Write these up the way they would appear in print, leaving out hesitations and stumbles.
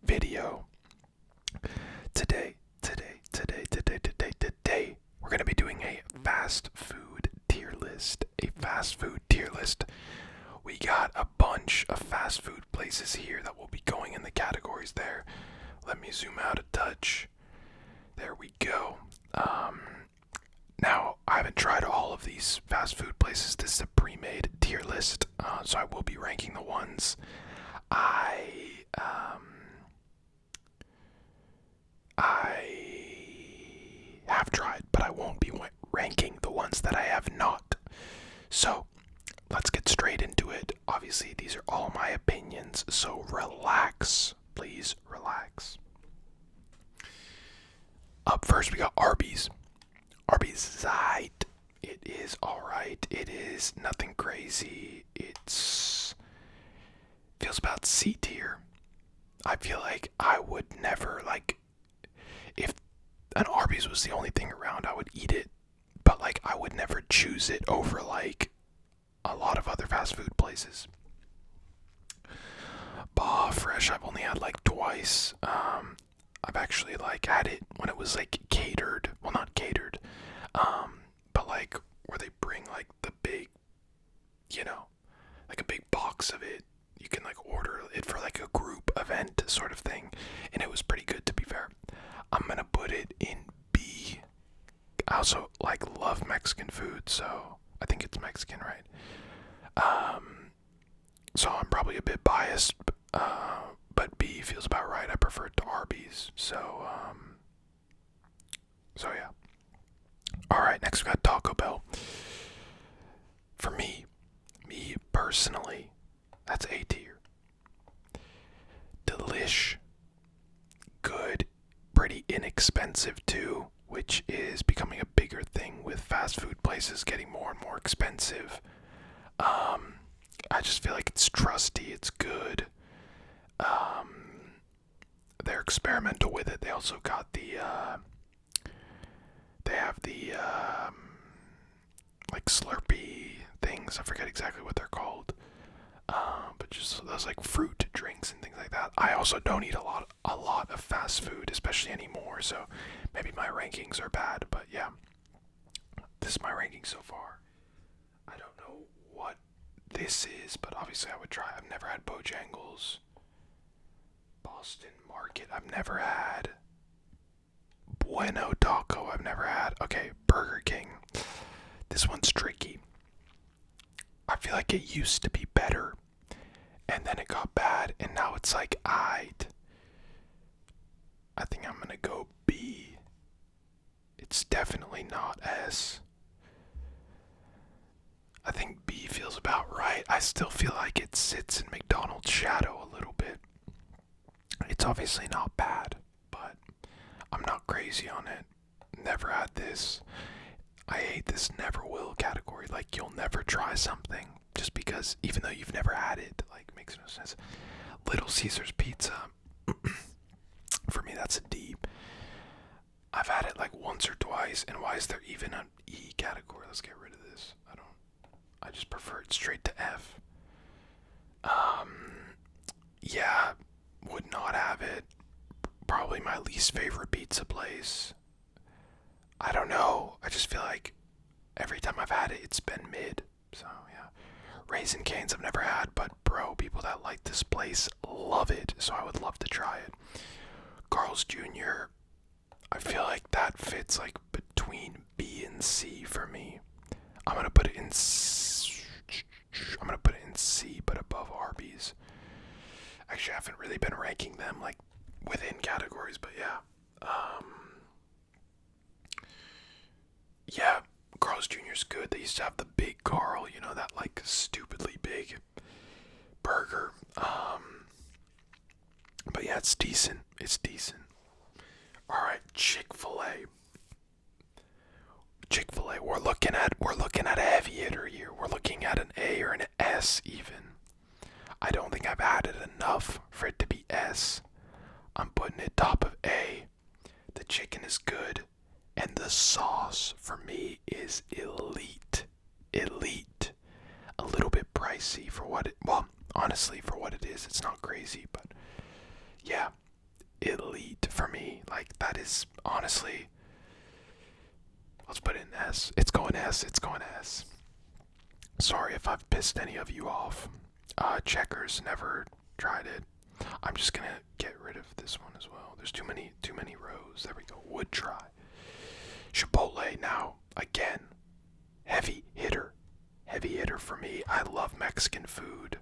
video. Today, we're going to be doing a fast food tier list. We got a bunch of fast food places here that will be going in the categories there. Let me zoom out a touch. There we go. Now, I haven't tried all of these fast food places. This is a pre-made tier list, so I will be ranking the ones I have tried, but I won't be ranking the ones that I have not. So, let's get straight into it. Obviously, these are all my opinions, so relax. Please relax. Up first, we got Arby's. Arby's Zeit. It is alright. It is nothing crazy. Feels about C tier. I feel like I would never, if an Arby's was the only thing around, I would eat it. But, I would never choose it over, a lot of other fast food places. Bah Fresh, I've only had, twice. I've actually, had it when it was, catered. Well, not catered. But, where they bring, the big, a big box of it. You can, order it for, a group event sort of thing. And it was pretty good, to be fair. I'm gonna put it in B. I also, love Mexican food, so I think it's Mexican, right? So I'm probably a bit biased, but B feels about right. I prefer it to Arby's, so yeah. Alright, next we got Taco Bell. For me personally, that's A tier. Delish. Good. Pretty inexpensive too, which is becoming a bigger thing with fast food places getting more and more expensive. I just feel like it's trusty, it's good. They're experimental with it. They also got they have the Slurpee things. I forget exactly what they're called. But just those fruit drinks and things like that. I also don't eat a lot of fast food, especially anymore, so maybe my rankings are bad, but yeah. This is my ranking so far. I don't know what this is, but obviously I would try. I've never had Bojangles. Boston Market, I've never had. Bueno Taco, I've never had. Okay, Burger King. This one's tricky. I feel like it used to be better, and then it got bad, and now it's I think I'm gonna go B. It's definitely not S. I think B feels about right. I still feel like it sits in McDonald's shadow a little bit. It's obviously not bad, but I'm not crazy on it. Never had this. I hate this never will category. You'll never try something just because, even though you've never had it, makes no sense. Little Caesars Pizza. For me, that's a D. I've had it once or twice, and why is there even an E category? Let's get rid of this. I just prefer it straight to F. Yeah, would not have it. Probably my least favorite pizza place. I don't know. I just feel like every time I've had it, it's been mid. So, yeah. Raisin Cane's I've never had, but bro, people that like this place love it. So I would love to try it. Carl's Jr., I feel like that fits between B and C for me. I'm gonna put it in C, but above Arby's. Actually, I haven't really been ranking them within categories, but yeah. Yeah, Carl's Jr.'s good. They used to have the big Carl, that stupidly big burger. But yeah, it's decent. It's decent. Alright, Chick-fil-A. Chick-fil-A, we're looking at a heavy hitter here. We're looking at an A or an S even. I don't think I've had it enough for it to be S. I'm putting it top of A. The chicken is good, and the sauce for me is elite. Elite. A little bit pricey for what it, well, honestly, for what it is, it's not crazy, but yeah, elite for me. Like, that is honestly, let's put it in S. It's going S. It's going S. Sorry if I've pissed any of you off. Checkers, never tried it. I'm just gonna get rid of this one as well. There's too many rows. There we go. Would try. Chipotle, now again, heavy hitter for me. I love Mexican food.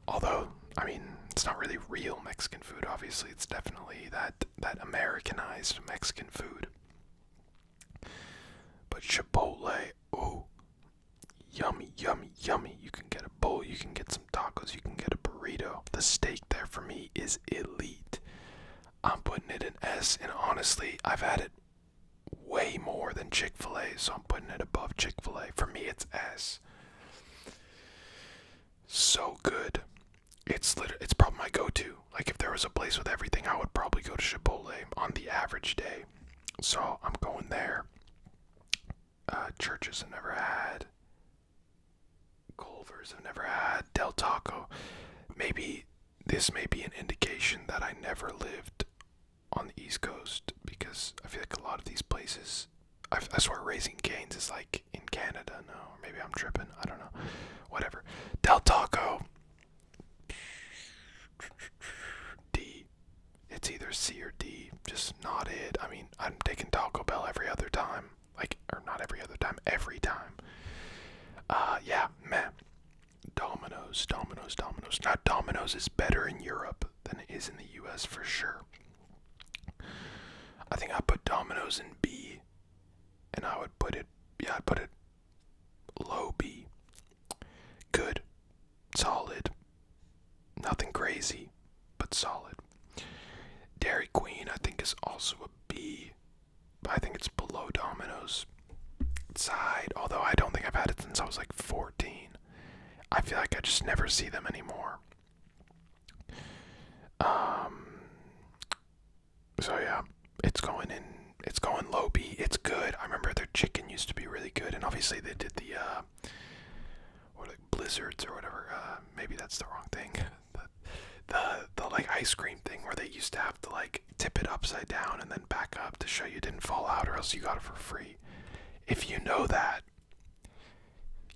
Although, I mean, it's not really real Mexican food. Obviously, it's definitely that Americanized Mexican food. But Chipotle, ooh, yummy, yummy, yummy. You can get a bowl, you can get some tacos, you can get a burrito. The steak there for me is elite. I'm putting it in S, and honestly, I've had it way more than Chick-fil-A, so I'm putting it above Chick-fil-A. For me, it's S. So good. It's probably my go-to. Like, if there was a place with everything, I would probably go to Chipotle on the average day. So I'm going there. Churches I've never had. Culver's I've never had. Del Taco. Maybe this may be an indication that I never lived on the East Coast, because I feel like a lot of these places, I swear Raising Cane's is like in Canada. No, or maybe I'm tripping. I don't know. Whatever. Del Taco. D. It's either C or D. Just not it. I mean, I'm taking Taco Bell every other time. Like, or not every other time, every time. Yeah, meh. Domino's. Now, Domino's is better in Europe than it is in the US for sure. I think I put Domino's in B, and I'd put it low B. Good. Solid. Nothing crazy, but solid. Dairy Queen, I think, is also a B, but I think it's below Domino's side, although I don't think I've had it since I was like 14. I feel like I just never see them anymore. So yeah, it's going low B. It's good. I remember their chicken used to be really good, and obviously they did the or like blizzards or whatever. Maybe that's the wrong thing. The like ice cream thing where they used to have to like tip it upside down and then back up to show you didn't fall out, or else you got it for free. If you know that,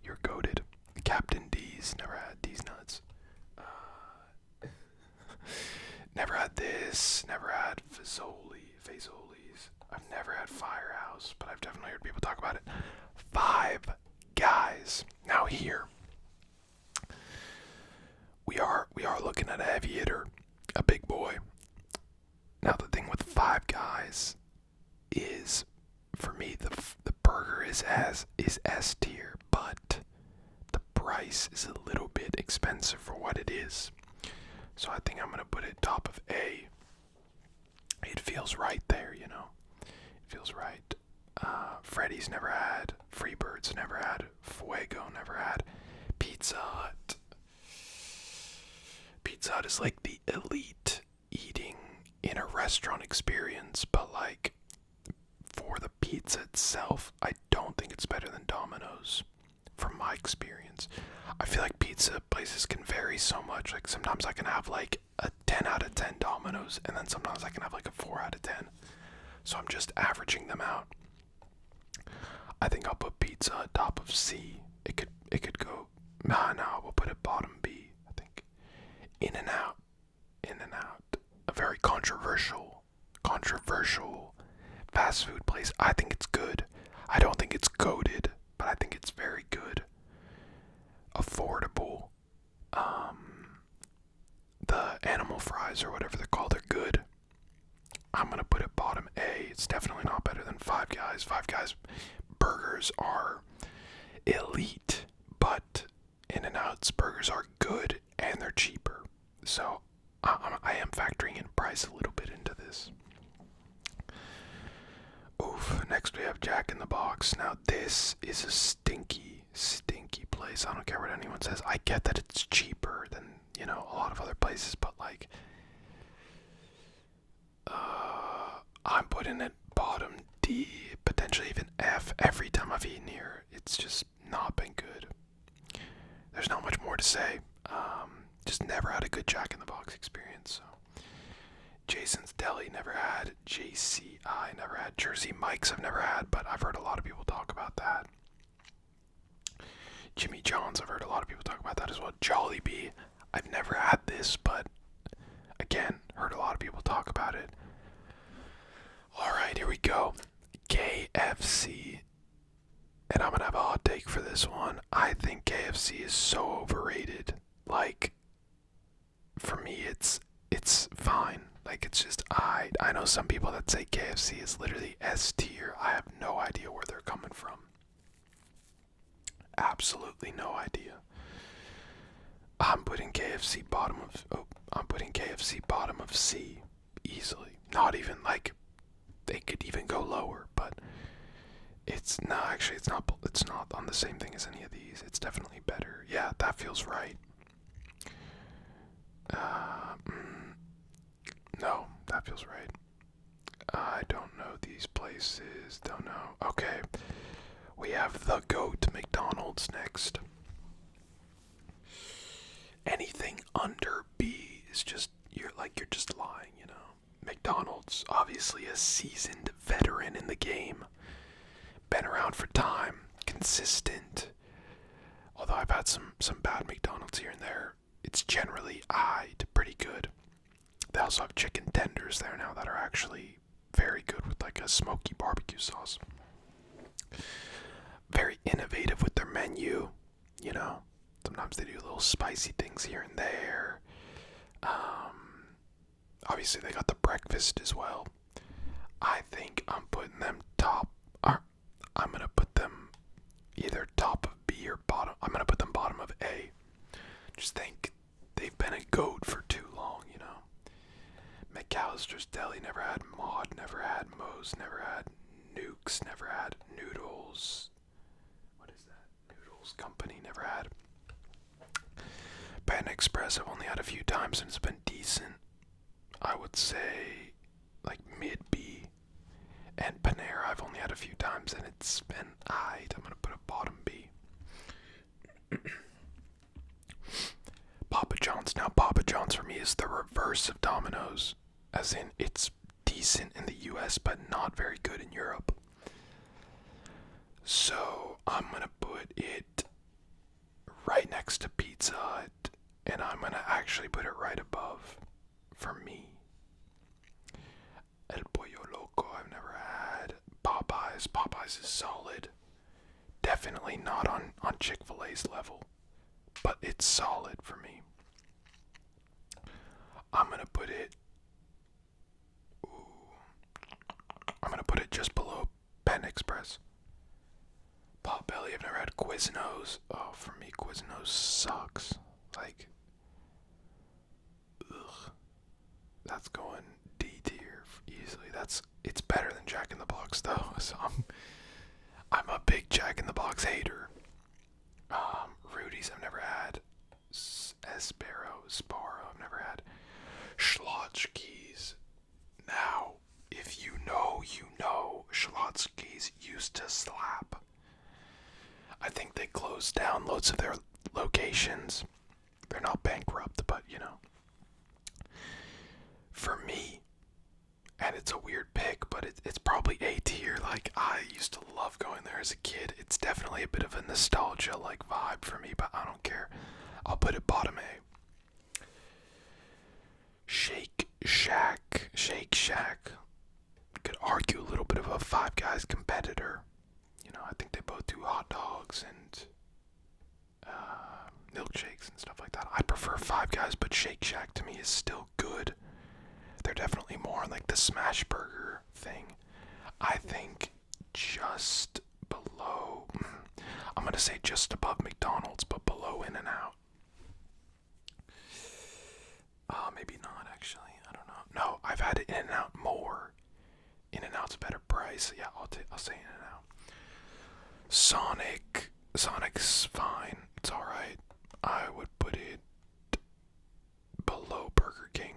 you're goated. Captain D's, never had D's nuts. Never had this. Never had Fazoli's. I've never had Firehouse, but I've definitely heard people talk about it. Five Guys. Now here, we are looking at a heavy hitter, a big boy. Now the thing with Five Guys is, for me, the burger is S tier, but the price is a little bit expensive for what it is. So I think I'm gonna put it top of A. It feels right there, you know. It feels right. Freddy's never had. Freebird's never had. Fuego never had. Pizza Hut. Pizza Hut is like the elite eating in a restaurant experience, but like, for the pizza itself, I don't think it's better than Domino's, from my experience. I feel like pizza places can vary so much. Like, sometimes I can have like a 10 out of 10 Domino's, and then sometimes I can have like a 4 out of 10. So I'm just averaging them out. I think I'll put pizza at top of C. It could go, no, we'll put it bottom B, I think. In-N-Out. A very controversial fast food place. I think it's good. I don't think it's goated, but I think it's very good. Affordable. The animal fries or whatever they're called are good. I'm gonna put it bottom A. It's definitely not better than Five Guys. Five Guys burgers are elite, but In-N-Out's burgers are good and they're cheaper. So I am factoring in price a little bit into this. Oof. Next we have Jack in the Box. Now this is a stinky place. I don't care what anyone says. I get that it's cheaper than, you know, a lot of other places, but like, I'm putting it bottom D, potentially even F. Every time I've eaten here, it's just not been good. There's not much more to say. Just never had a good Jack in the Box experience. So Jason's Deli, never had. JCI, never had. Jersey Mike's, I've never had, but I've heard a lot of people talk about that. Jimmy John's, I've heard a lot of people talk about that as well. Jollibee, I've never had this, but again, heard a lot of people talk about it. Alright, here we go. KFC. And I'm gonna have a hot take for this one. I think KFC is so overrated. Like, for me, it's fine. Like, it's just, I know some people that say KFC is literally S tier. I have no idea where they're coming from. Absolutely no idea. I'm putting KFC bottom of C easily. Not even like they could even go lower, but it's not on the same thing as any of these. It's definitely better. Yeah, that feels right. No, that feels right. I don't know these places. Don't know. Okay. We have the GOAT McDonald's next. Anything under B is just, you're just lying, you know. McDonald's, obviously a seasoned veteran in the game. Been around for time, consistent. Although I've had some bad McDonald's here and there, it's generally pretty good. They also have chicken tenders there now that are actually very good with like a smoky barbecue sauce. Very innovative with their menu, you know. Sometimes they do little spicy things here and there. Obviously they got the breakfast as well. I think I'm putting them top, or I'm gonna put them either top of B or bottom. I'm gonna put them bottom of A. Just think they've been a GOAT for too long, you know. McAllister's Deli, never had. Maud, never had. Moe's, never had. Nuke's, never had. Noodles. What is that? Noodles Company, never had. Panda Express, I've only had a few times and it's been decent. I would say like mid B. And Panera, I've only had a few times and it's been aight. I'm gonna put a bottom B. Papa John's. Now Papa John's for me is the reverse of Domino's. As in, it's decent in the US but not very good in Europe. So I'm gonna put it right next to Pizza Hut, and I'm gonna actually put it right above for me. El Pollo Loco, I've never had. Popeyes. Popeyes is solid. Definitely not on Chick-fil-A's level, but it's solid for me. I'm gonna put it just below Panda Express. Potbelly, I've never had. Quiznos. Oh, for me, Quiznos sucks. Like, ugh. That's going D tier easily. It's better than Jack in the Box though. So I'm a big Jack in the Box hater. Rudy's, I've never had. Sparrow, I've never had. Schlotzsky's. Now, if you know, Schlotzsky's used to slap. I think they closed down loads of their locations. They're not bankrupt, but you know. For me, and it's a weird pick, but it's probably A tier. Like, I used to love going there as a kid. It's definitely a bit of a nostalgia like vibe for me, but I don't care. I'll put it bottom A. Shake Shack. Could argue a little bit of a Five Guys competitor. You know, I think they both do hot dogs and milkshakes and stuff like that. I prefer Five Guys, but Shake Shack to me is still good. They're definitely more like the smash burger thing. I think just below, I'm gonna say just above McDonald's, but below In-N-Out. Maybe not actually. I don't know. No, I've had In-N-Out more. In-N-Out's a better price. Yeah, I'll say In-N-Out. Sonic's fine. It's alright. I would put it below Burger King.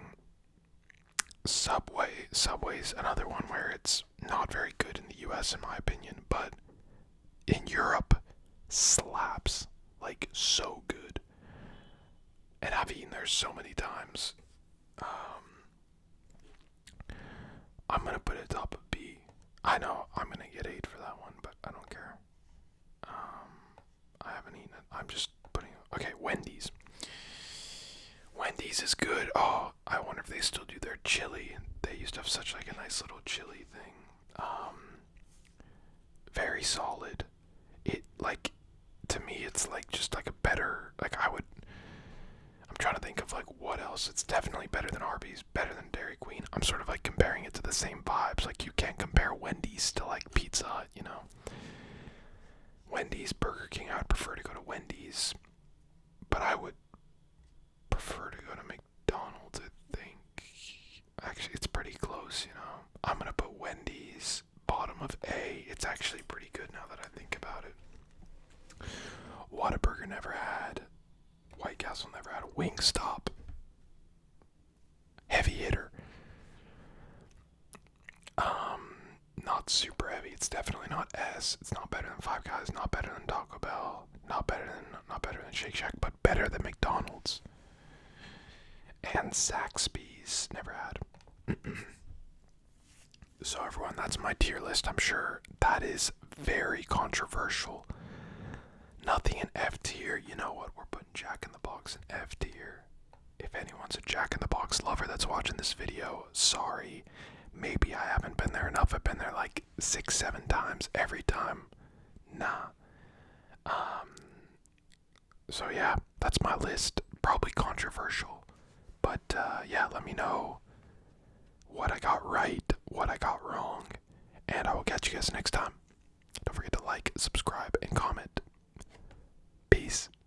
Subway's another one where it's not very good in the US in my opinion, but in Europe, slaps. Like, so good. And I've eaten there so many times. I'm gonna put it top of B. I know I'm gonna get 8 for that one, but I don't care. I haven't eaten it. I'm just putting. Okay, Wendy's. Wendy's is good. Oh, I wonder if they still do their chili. They used to have such like a nice little chili thing. Very solid. It like to me, it's like just like a better. Like I would. I'm trying to think of like what else. It's definitely better than Arby's, better than Dairy Queen. I'm sort of like comparing it to the same vibes. Like you can't compare Wendy's to like Pizza Hut, you know. Wendy's, Burger King, I would prefer to go to Wendy's, but I would prefer to go to McDonald's, I think. Actually, it's pretty close, you know. I'm gonna put Wendy's bottom of A. It's actually pretty good now that I think about it. Whataburger never had. White Castle never had. Wingstop. Heavy hitter. Not super heavy. It's definitely not S. It's not better than Five Guys. Not better than Taco Bell. Not better than Shake Shack, but better than McDonald's. And Zaxby's never had. So everyone, that's my tier list. I'm sure that is very controversial. Nothing in F tier. You know what? We're putting Jack in the Box in F tier. If anyone's a Jack in the Box lover that's watching this video, sorry. Maybe I haven't been there enough. I've been there like 6-7 times. Every time, nah. So yeah, that's my list. Probably controversial. But yeah, let me know what I got right, what I got wrong. And I will catch you guys next time. Don't forget to like, subscribe,